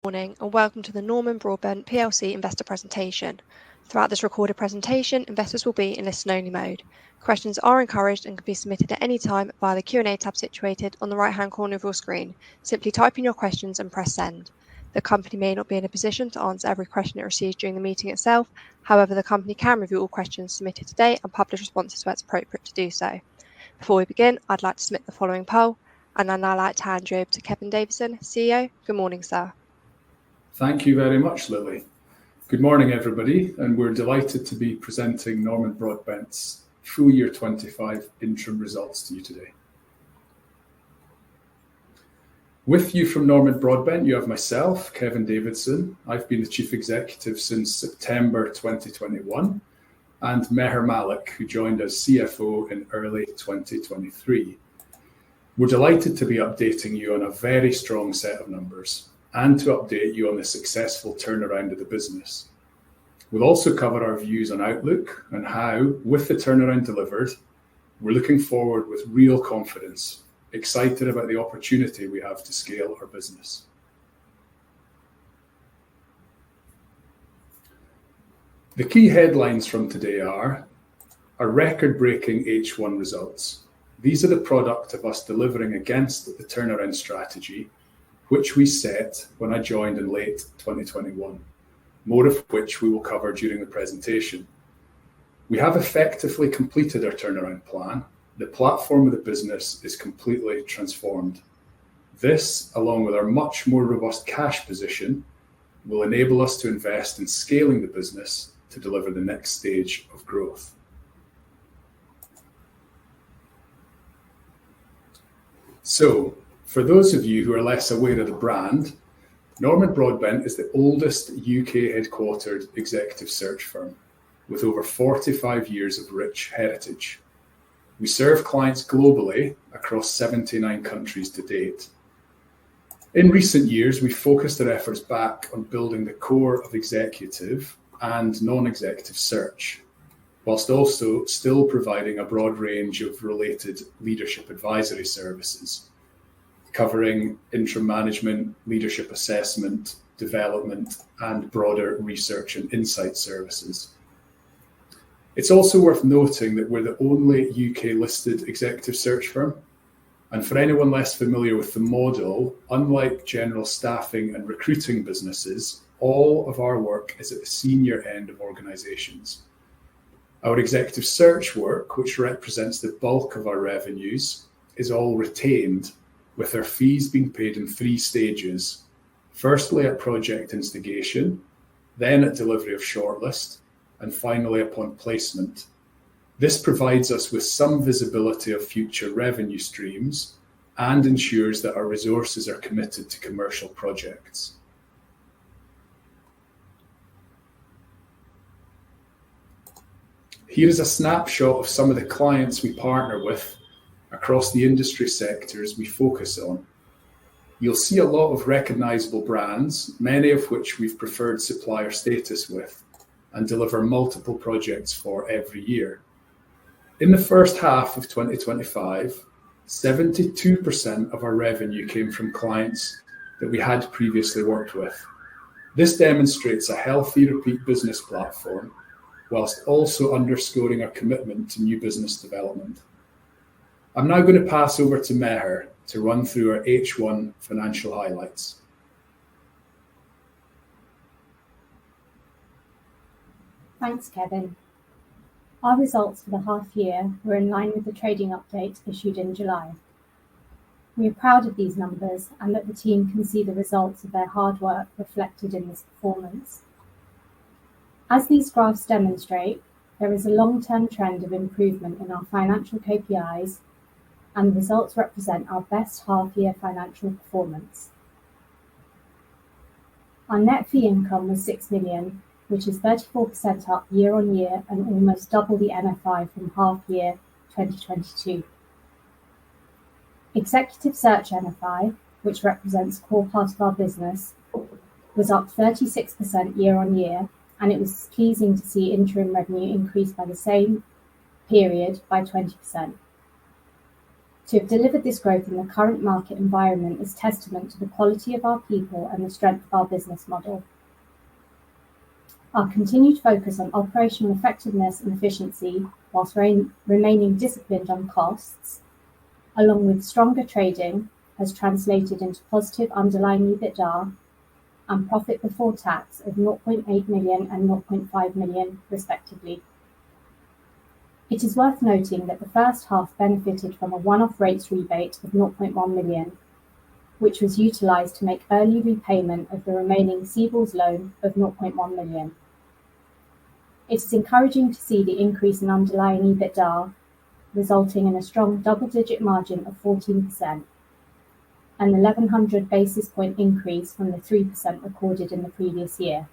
Morning and welcome to the Norman Broadbent PLC investor presentation. Throughout this recorded presentation, investors will be in listen-only mode. Questions are encouraged and can be submitted at any time via the Q&A tab situated on the right-hand corner of your screen. Simply type in your questions and press send. The company may not be in a position to answer every question it receives during the meeting itself. However, the company can review all questions submitted today and publish responses where it's appropriate to do so. Before we begin, I'd like to submit the following poll, and I'd now like to hand you over to Kevin Davison, CEO. Good morning, sir. Thank you very much, Lily. Good morning, everybody, and we're delighted to be presenting Norman Broadbent's full year 25 interim results to you today. With you from Norman Broadbent, you have myself, Kevin Davidson. I've been the Chief Executive since September 2021, and Meher Malik, who joined as CFO in early 2023. We're delighted to be updating you on a very strong set of numbers and to update you on the successful turnaround of the business. We'll also cover our views on outlook and how, with the turnaround delivered, we're looking forward with real confidence, excited about the opportunity we have to scale our business. The key headlines from today are our record-breaking H1 results. These are the product of us delivering against the turnaround strategy which we set when I joined in late 2021, more of which we will cover during the presentation. We have effectively completed our turnaround plan. The platform of the business is completely transformed. This, along with our much more robust cash position, will enable us to invest in scaling the business to deliver the next stage of growth. So, for those of you who are less aware of the brand, Norman Broadbent is the oldest UK headquartered executive search firm with over 45 years of rich heritage. We serve clients globally across 79 countries to date. In recent years, we focused our efforts back on building the core of executive and non-executive search, whilst also still providing a broad range of related leadership advisory services, covering interim management, leadership assessment, development, and broader research and insight services. It's also worth noting that we're the only UK listed executive search firm. And for anyone less familiar with the model, unlike general staffing and recruiting businesses, all of our work is at the senior end of organisations. Our executive search work, which represents the bulk of our revenues, is all retained, with our fees being paid in 3 stages. Firstly, at project instigation, then at delivery of shortlist, and finally upon placement. This provides us with some visibility of future revenue streams and ensures that our resources are committed to commercial projects. Here is a snapshot of some of the clients we partner with across the industry sectors we focus on. You'll see a lot of recognisable brands, many of which we've preferred supplier status with and deliver multiple projects for every year. In the first half of 2025, 72% of our revenue came from clients that we had previously worked with. This demonstrates a healthy repeat business platform, whilst also underscoring our commitment to new business development. I'm now going to pass over to Meher to run through our H1 financial highlights. Thanks, Kevin. Our results for the half year were in line with the trading update issued in July. We are proud of these numbers and that the team can see the results of their hard work reflected in this performance. As these graphs demonstrate, there is a long-term trend of improvement in our financial KPIs, and the results represent our best half-year financial performance. Our net fee income was 6 million, which is 34% up year on year and almost double the NFI from half-year 2022. Executive search NFI, which represents a core part of our business, was up 36% year on year, and it was pleasing to see interim revenue increase by the same period by 20%. To have delivered this growth in the current market environment is testament to the quality of our people and the strength of our business model. Our continued focus on operational effectiveness and efficiency, whilst remaining disciplined on costs, along with stronger trading, has translated into positive underlying EBITDA and profit before tax of 0.8 million and 0.5 million, respectively. It is worth noting that the first half benefited from a one-off rates rebate of 0.1 million, which was utilised to make early repayment of the remaining Seaballs loan of 0.1 million. It is encouraging to see the increase in underlying EBITDA, resulting in a strong double-digit margin of 14%, an 1,100 basis point increase from the 3% recorded in the previous year.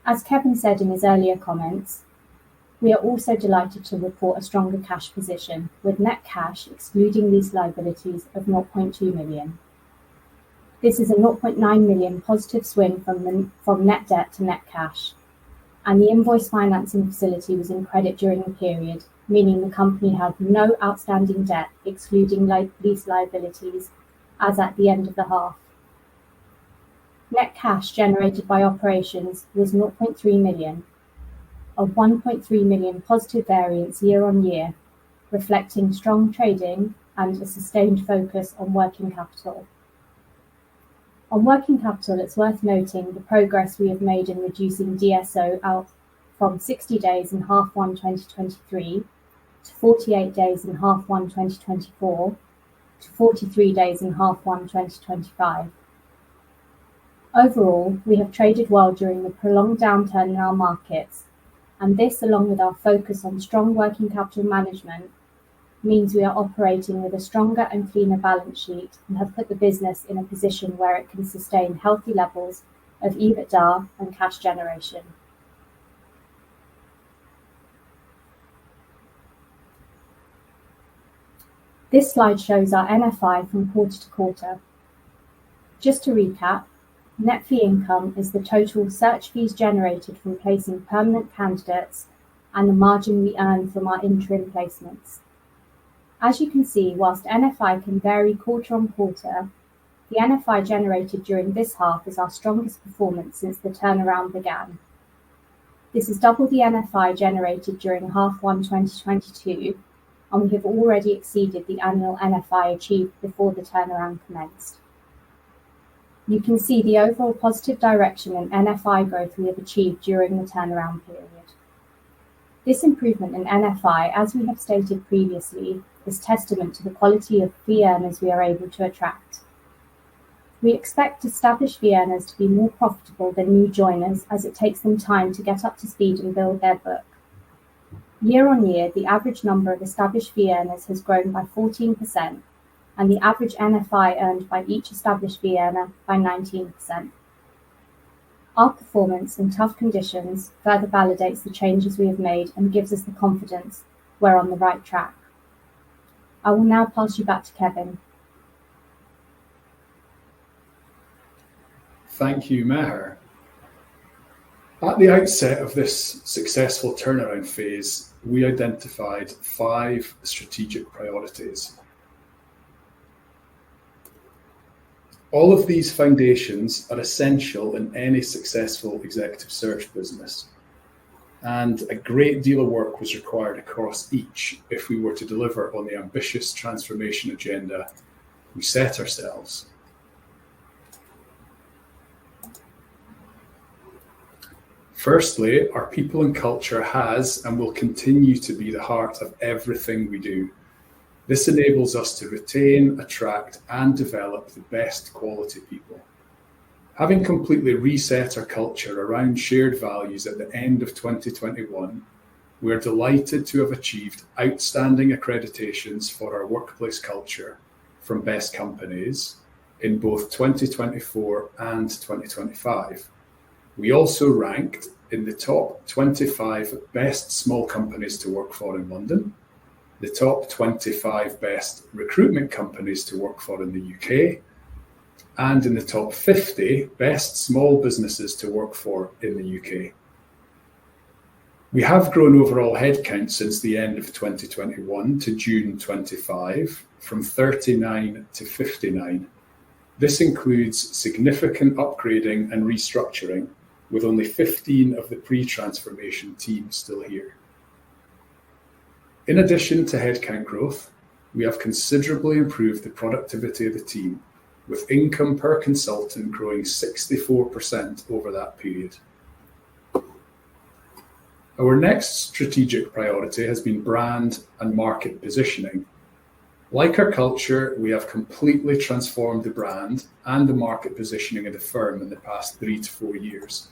As Kevin said in his earlier comments, we are also delighted to report a stronger cash position, with net cash excluding lease liabilities of 0.2 million. This is a 0.9 million positive swing from net debt to net cash, and the invoice financing facility was in credit during the period, meaning the company had no outstanding debt excluding lease liabilities as at the end of the half. Net cash generated by operations was 0.3 million, a 1.3 million positive variance year on year, reflecting strong trading and a sustained focus on working capital. On working capital, it's worth noting the progress we have made in reducing DSO out from 60 days in half 1 2023 to 48 days in half 1 2024 to 43 days in half 1 2025. Overall, we have traded well during the prolonged downturn in our markets, and this, along with our focus on strong working capital management, means we are operating with a stronger and cleaner balance sheet and have put the business in a position where it can sustain healthy levels of EBITDA and cash generation. This slide shows our NFI from quarter to quarter. Just to recap, net fee income is the total search fees generated from placing permanent candidates and the margin we earn from our interim placements. As you can see, whilst NFI can vary quarter on quarter, the NFI generated during this half is our strongest performance since the turnaround began. This is double the NFI generated during half 1 2022, and we have already exceeded the annual NFI achieved before the turnaround commenced. You can see the overall positive direction in NFI growth we have achieved during the turnaround period. This improvement in NFI, as we have stated previously, is testament to the quality of fee earners we are able to attract. We expect established fee earners to be more profitable than new joiners, as it takes them time to get up to speed and build their book. Year on year, the average number of established fee earners has grown by 14%, and the average NFI earned by each established fee earner by 19%. Our performance in tough conditions further validates the changes we have made and gives us the confidence we're on the right track. I will now pass you back to Kevin. Thank you, Meher. At the outset of this successful turnaround phase, we identified 5 strategic priorities. All of these foundations are essential in any successful executive search business, and a great deal of work was required across each if we were to deliver on the ambitious transformation agenda we set ourselves. Firstly, our people and culture has and will continue to be the heart of everything we do. This enables us to retain, attract, and develop the best quality people. Having completely reset our culture around shared values at the end of 2021, we are delighted to have achieved outstanding accreditations for our workplace culture from Best Companies in both 2024 and 2025. We also ranked in the top 25 best small companies to work for in London, the top 25 best recruitment companies to work for in the UK, and in the top 50 best small businesses to work for in the UK. We have grown overall headcount since the end of 2021 to June 25 from 39 to 59. This includes significant upgrading and restructuring, with only 15 of the pre-transformation team still here. In addition to headcount growth, we have considerably improved the productivity of the team, with income per consultant growing 64% over that period. Our next strategic priority has been brand and market positioning. Like our culture, we have completely transformed the brand and the market positioning of the firm in the past 3 to 4 years.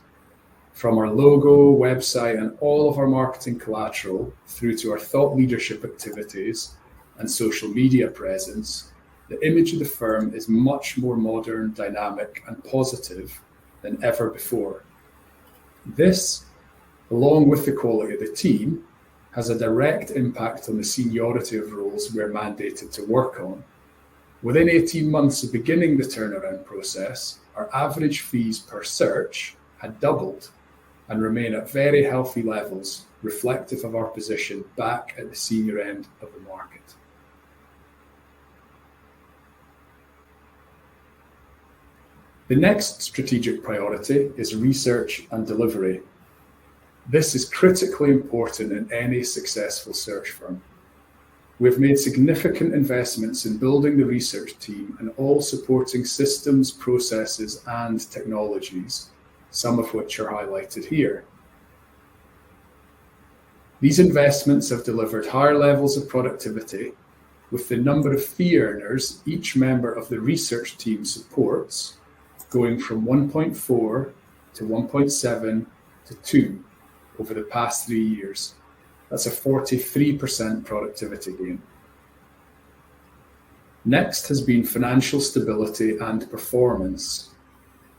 From our logo, website, and all of our marketing collateral through to our thought leadership activities and social media presence, the image of the firm is much more modern, dynamic, and positive than ever before. This, along with the quality of the team, has a direct impact on the seniority of roles we're mandated to work on. Within 18 months of beginning the turnaround process, our average fees per search had doubled and remain at very healthy levels, reflective of our position back at the senior end of the market. The next strategic priority is research and delivery. This is critically important in any successful search firm. We've made significant investments in building the research team and all supporting systems, processes, and technologies, some of which are highlighted here. These investments have delivered higher levels of productivity, with the number of fee earners each member of the research team supports going from 1.4 to 1.7 to 2 over the past 3 years. That's a 43% productivity gain. Next has been financial stability and performance.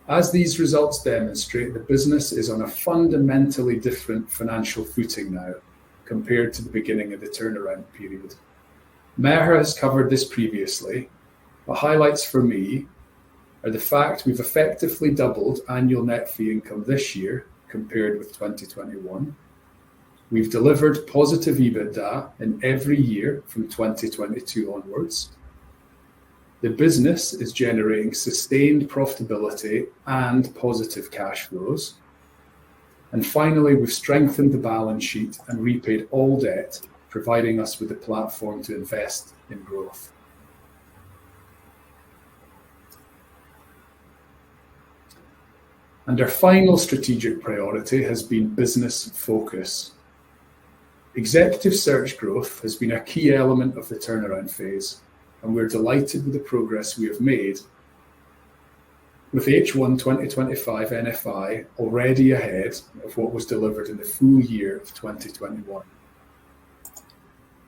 As these results demonstrate, the business is on a fundamentally different financial footing now compared to the beginning of the turnaround period. Meher has covered this previously, but highlights for me are the fact we've effectively doubled annual net fee income this year compared with 2021. We've delivered positive EBITDA in every year from 2022 onwards. The business is generating sustained profitability and positive cash flows. And finally, we've strengthened the balance sheet and repaid all debt, providing us with a platform to invest in growth. And our final strategic priority has been business focus. Executive search growth has been a key element of the turnaround phase, and we're delighted with the progress we have made, with H1 2025 NFI already ahead of what was delivered in the full year of 2021.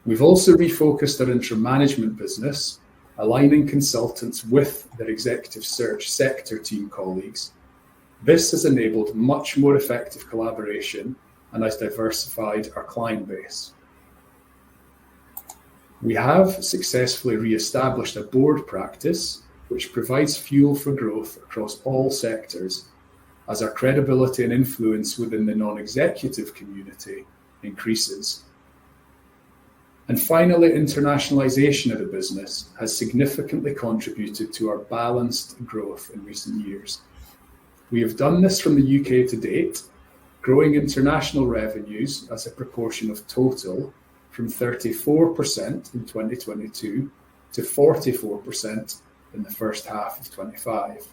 We've also refocused our interim management business, aligning consultants with their executive search sector team colleagues. This has enabled much more effective collaboration and has diversified our client base. We have successfully re-established a board practice which provides fuel for growth across all sectors as our credibility and influence within the non-executive community increases. And finally, internationalization of the business has significantly contributed to our balanced growth in recent years. We have done this from the UK to date, growing international revenues as a proportion of total from 34% in 2022 to 44% in the first half of 25.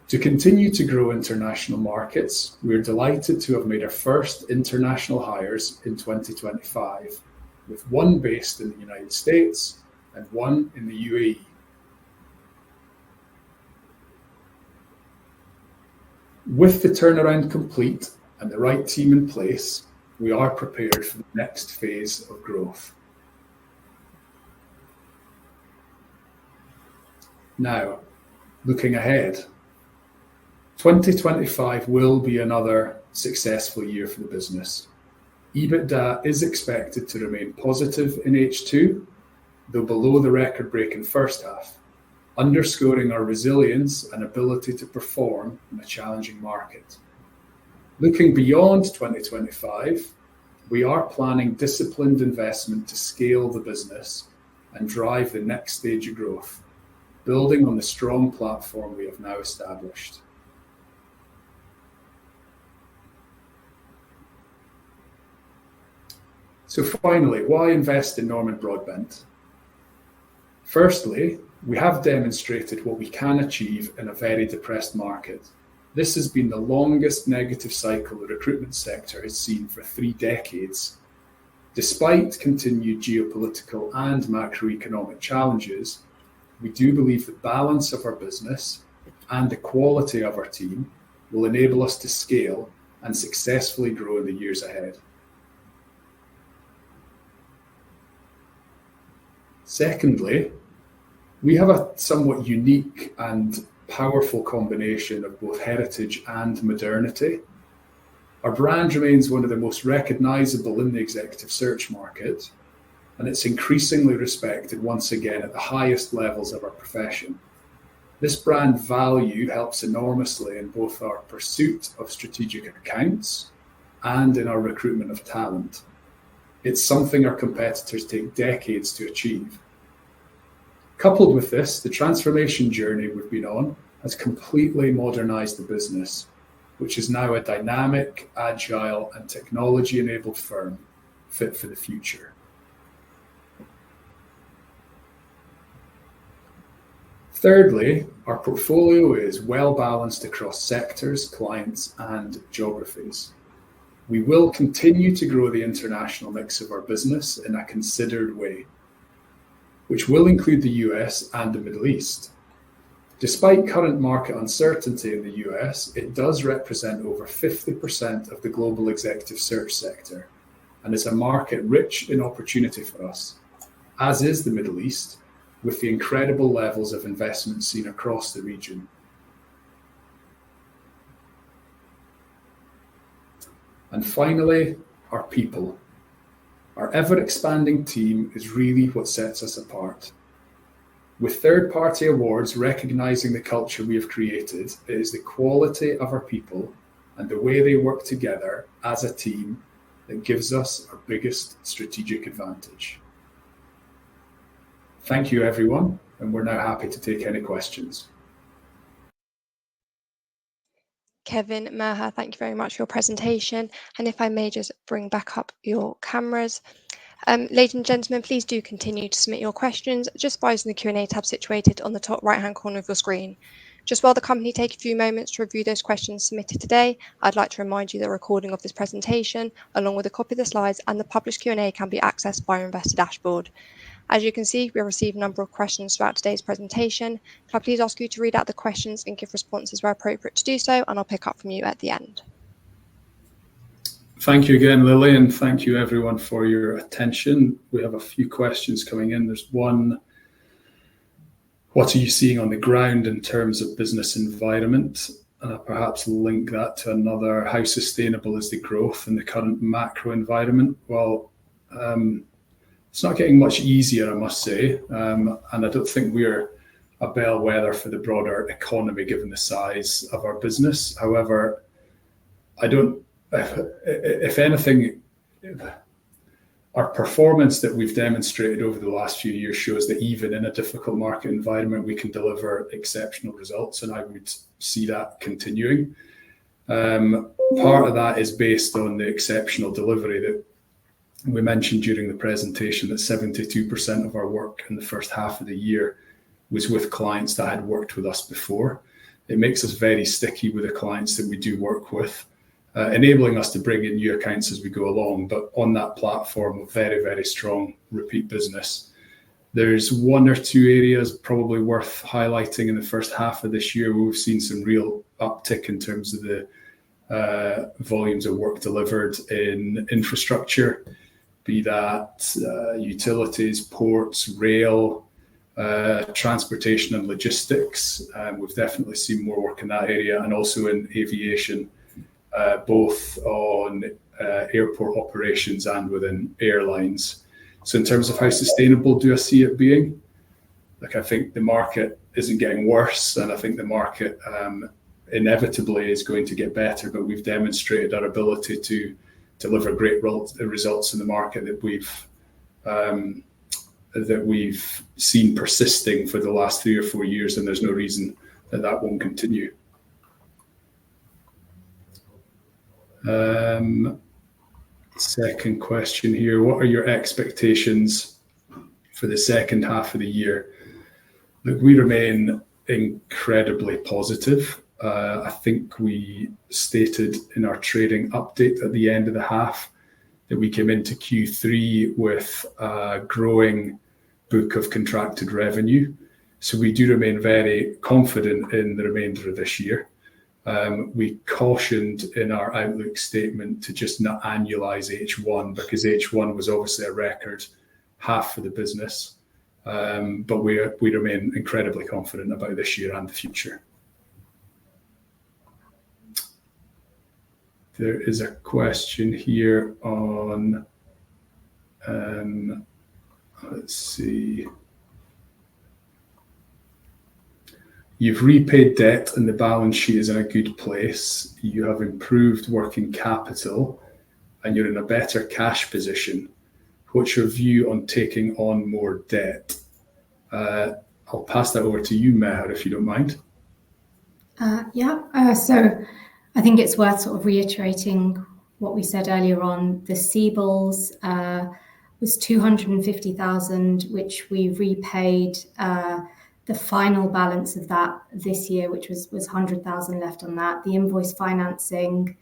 To continue to grow international markets, we're delighted to have made our first international hires in 2025, with one based in the United States and one in the UAE. With the turnaround complete and the right team in place, we are prepared for the next phase of growth. Now, looking ahead, 2025 will be another successful year for the business. EBITDA is expected to remain positive in H2, though below the record-breaking first half, underscoring our resilience and ability to perform in a challenging market. Looking beyond 2025, we are planning disciplined investment to scale the business and drive the next stage of growth, building on the strong platform we have now established. So finally, why invest in Norman Broadbent? Firstly, we have demonstrated what we can achieve in a very depressed market. This has been the longest negative cycle the recruitment sector has seen for 3 decades. Despite continued geopolitical and macroeconomic challenges, we do believe the balance of our business and the quality of our team will enable us to scale and successfully grow in the years ahead. Secondly, we have a somewhat unique and powerful combination of both heritage and modernity. Our brand remains one of the most recognizable in the executive search market, and it's increasingly respected once again at the highest levels of our profession. This brand value helps enormously in both our pursuit of strategic accounts and in our recruitment of talent. It's something our competitors take decades to achieve. Coupled with this, the transformation journey we've been on has completely modernized the business, which is now a dynamic, agile, and technology-enabled firm fit for the future. Thirdly, our portfolio is well balanced across sectors, clients, and geographies. We will continue to grow the international mix of our business in a considered way, which will include the US and the Middle East. Despite current market uncertainty in the US, it does represent over 50% of the global executive search sector and is a market rich in opportunity for us, as is the Middle East, with the incredible levels of investment seen across the region. And finally, our people. Our ever-expanding team is really what sets us apart. With third-party awards recognizing the culture we have created, it is the quality of our people and the way they work together as a team that gives us our biggest strategic advantage. Thank you, everyone, and we're now happy to take any questions. Kevin, Maha, thank you very much for your presentation. And if I may just bring back up your cameras. Ladies and gentlemen, please do continue to submit your questions just by using the Q&A tab situated on the top right-hand corner of your screen. Just while the company take a few moments to review those questions submitted today, I'd like to remind you that a recording of this presentation, along with a copy of the slides and the published Q&A, can be accessed via our investor dashboard. As you can see, we received a number of questions throughout today's presentation. Can I please ask you to read out the questions and give responses where appropriate to do so, and I'll pick up from you at the end. Thank you again, Lily, and thank you everyone for your attention. We have a few questions coming in. There's one, what are you seeing on the ground in terms of business environment? And I'll perhaps link that to another, how sustainable is the growth in the current macro environment? Well, it's not getting much easier, I must say, and I don't think we're a bellwether for the broader economy given the size of our business. However, if anything, our performance that we've demonstrated over the last few years shows that even in a difficult market environment, we can deliver exceptional results, and I would see that continuing. Part of that is based on the exceptional delivery that we mentioned during the presentation, that 72% of our work in the first half of the year was with clients that had worked with us before. It makes us very sticky with the clients that we do work with, enabling us to bring in new accounts as we go along, but on that platform of very, very strong repeat business. There's one or two areas probably worth highlighting in the first half of this year where we've seen some real uptick in terms of the volumes of work delivered in infrastructure, be that utilities, ports, rail, transportation and logistics. We've definitely seen more work in that area, and also in aviation, both on airport operations and within airlines. So in terms of how sustainable do I see it being? Like, I think the market isn't getting worse, and I think the market inevitably is going to get better, but we've demonstrated our ability to deliver great results in the market that we've seen persisting for the last 3 or 4 years, and there's no reason that won't continue. Second question here, what are your expectations for the second half of the year? Look, we remain incredibly positive. I think we stated in our trading update at the end of the half that we came into Q3 with a growing book of contracted revenue. So we do remain very confident in the remainder of this year. We cautioned in our outlook statement to just not annualize H1 because H1 was obviously a record half for the business. But we remain incredibly confident about this year and the future. There is a question here on, let's see. You've repaid debt and the balance sheet is in a good place. You have improved working capital and you're in a better cash position. What's your view on taking on more debt? I'll pass that over to you, Meher, if you don't mind. So I think it's worth sort of reiterating what we said earlier on. The Seabills was 250,000, which we repaid. The final balance of that this year, which was 100,000 left on that. The invoice financing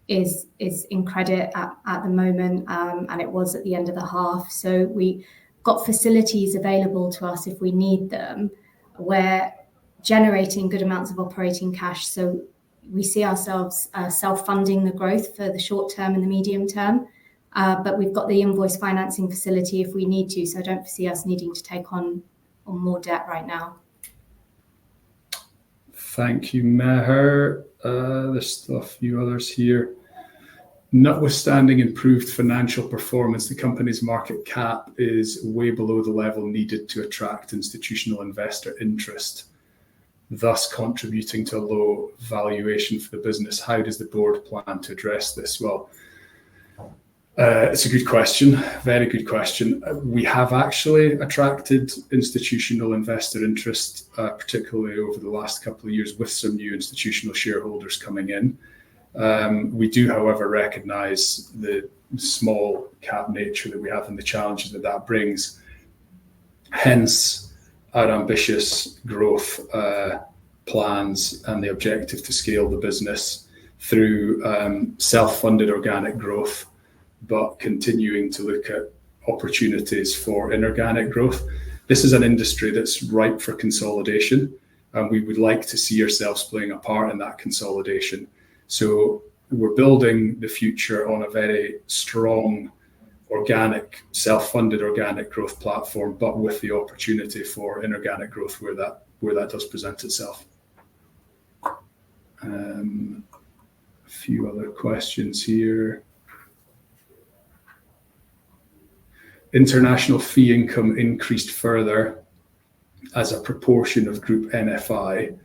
is in credit at the moment, and it was at the end of the half. So we got facilities available to us if we need them. We're generating good amounts of operating cash, so we see ourselves self-funding the growth for the short term and the medium term. But we've got the invoice financing facility if we need to, so I don't foresee us needing to take on more debt right now. Thank you, Meher. There's still a few others here. Notwithstanding improved financial performance, the company's market cap is way below the level needed to attract institutional investor interest, thus contributing to a low valuation for the business. How does the board plan to address this? Well, it's a good question, very good question. We have actually attracted institutional investor interest, particularly over the last couple of years with some new institutional shareholders coming in. We do, however, recognise the small cap nature that we have and the challenges that brings. Hence, our ambitious growth plans and the objective to scale the business through self-funded organic growth, but continuing to look at opportunities for inorganic growth. This is an industry that's ripe for consolidation, and we would like to see ourselves playing a part in that consolidation. So we're building the future on a very strong organic, self-funded organic growth platform, but with the opportunity for inorganic growth where that does present itself. A few other questions here. International fee income increased further as a proportion of group NFI.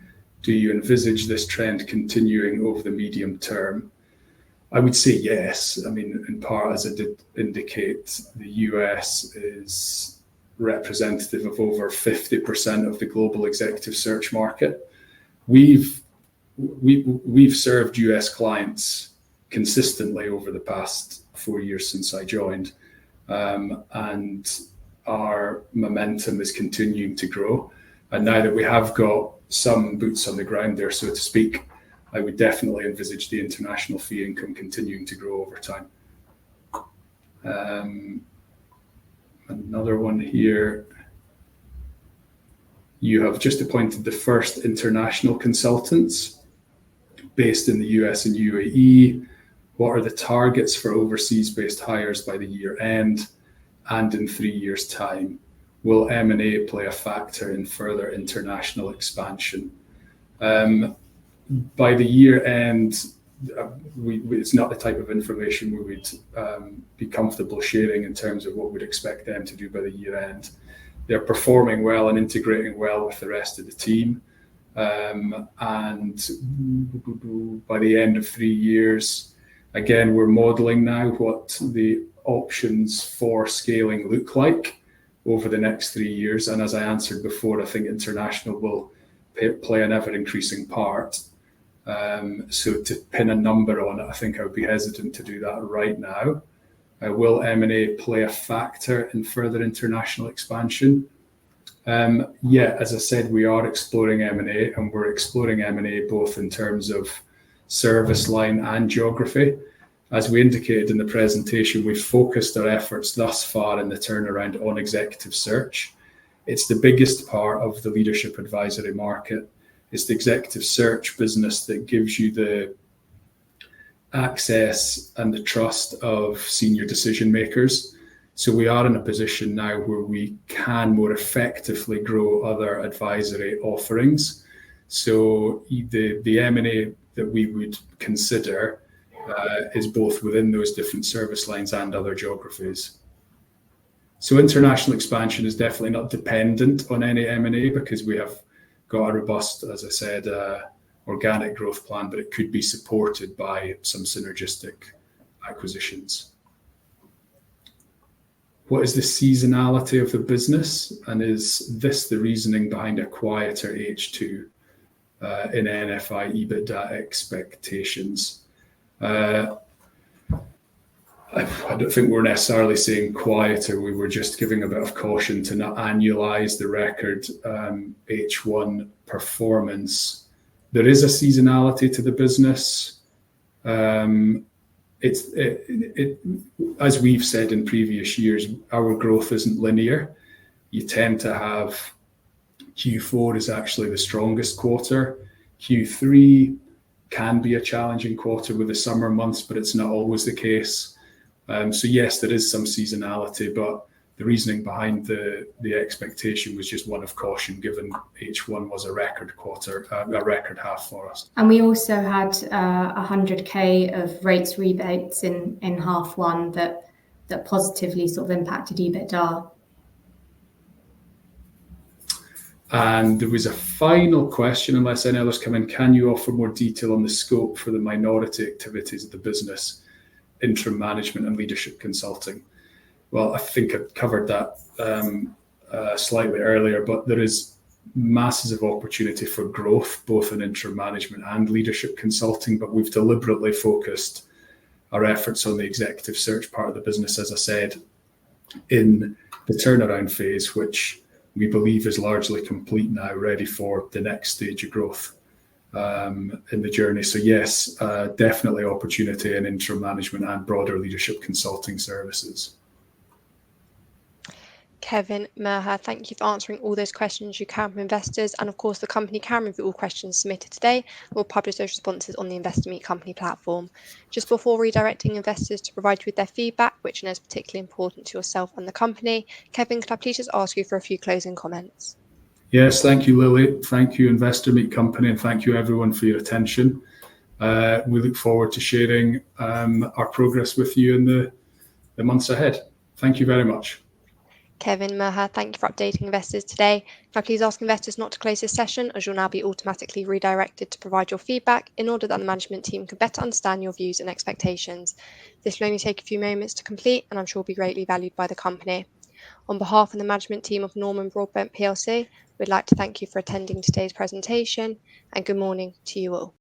Do you envisage this trend continuing over the medium term? I would say yes. I mean, in part, as I did indicate, the US is representative of over 50% of the global executive search market. We've served US clients consistently over the past 4 years since I joined. And our momentum is continuing to grow. And now that we have got some boots on the ground there, so to speak, I would definitely envisage the international fee income continuing to grow over time. Another one here. You have just appointed the first international consultants based in the US and UAE. What are the targets for overseas-based hires by the year end and in 3 years' time? Will M&A play a factor in further international expansion? By the year end, it's not the type of information we would be comfortable sharing in terms of what we'd expect them to do by the year end. They're performing well and integrating well with the rest of the team. And by the end of 3 years, again, we're modeling now what the options for scaling look like over the next 3 years. And as I answered before, I think international will play an ever-increasing part. So to pin a number on it, I think I would be hesitant to do that right now. Will M&A play a factor in further international expansion? Yeah, as I said, we are exploring M&A, and we're exploring M&A both in terms of service line and geography. As we indicated in the presentation, we've focused our efforts thus far in the turnaround on executive search. It's the biggest part of the leadership advisory market. It's the executive search business that gives you the access and the trust of senior decision makers. So we are in a position now where we can more effectively grow other advisory offerings. So the M&A that we would consider is both within those different service lines and other geographies. So international expansion is definitely not dependent on any M&A because we have got a robust, as I said, organic growth plan, but it could be supported by some synergistic acquisitions. What is the seasonality of the business, and is this the reasoning behind a quieter H2 in NFI EBITDA expectations? I don't think we're necessarily saying quieter. We were just giving a bit of caution to not annualize the record H1 performance. There is a seasonality to the business. As we've said in previous years, our growth isn't linear. You tend to have Q4 is actually the strongest quarter. Q3 can be a challenging quarter with the summer months, but it's not always the case. So yes, there is some seasonality, but the reasoning behind the expectation was just one of caution, given H1 was a record quarter, a record half for us. And we also had 100k of rates rebates in half one that positively sort of impacted EBITDA. And there was a final question, unless any others come in. Can you offer more detail on the scope for the minority activities of the business, interim management and leadership consulting? Well, I think I covered that slightly earlier, but there is masses of opportunity for growth, both in interim management and leadership consulting, but we've deliberately focused our efforts on the executive search part of the business, as I said, in the turnaround phase, which we believe is largely complete now, ready for the next stage of growth in the journey. So yes, definitely opportunity in interim management and broader leadership consulting services. Kevin, Merha, thank you for answering all those questions you can from investors. And of course, the company can review all questions submitted today. We'll publish those responses on the Investor Meet Company platform. Just before redirecting investors to provide you with their feedback, which I know is particularly important to yourself and the company, Kevin, could I please just ask you for a few closing comments? Yes, thank you, Lily. Thank you, Investor Meet Company, and thank you everyone for your attention. We look forward to sharing our progress with you in the months ahead. Thank you very much. Kevin, Merha, thank you for updating investors today. Can I please ask investors not to close this session, as you'll now be automatically redirected to provide your feedback in order that the management team can better understand your views and expectations. This will only take a few moments to complete, and I'm sure will be greatly valued by the company. On behalf of the management team of Norman Broadbent PLC, we'd like to thank you for attending today's presentation, and good morning to you all.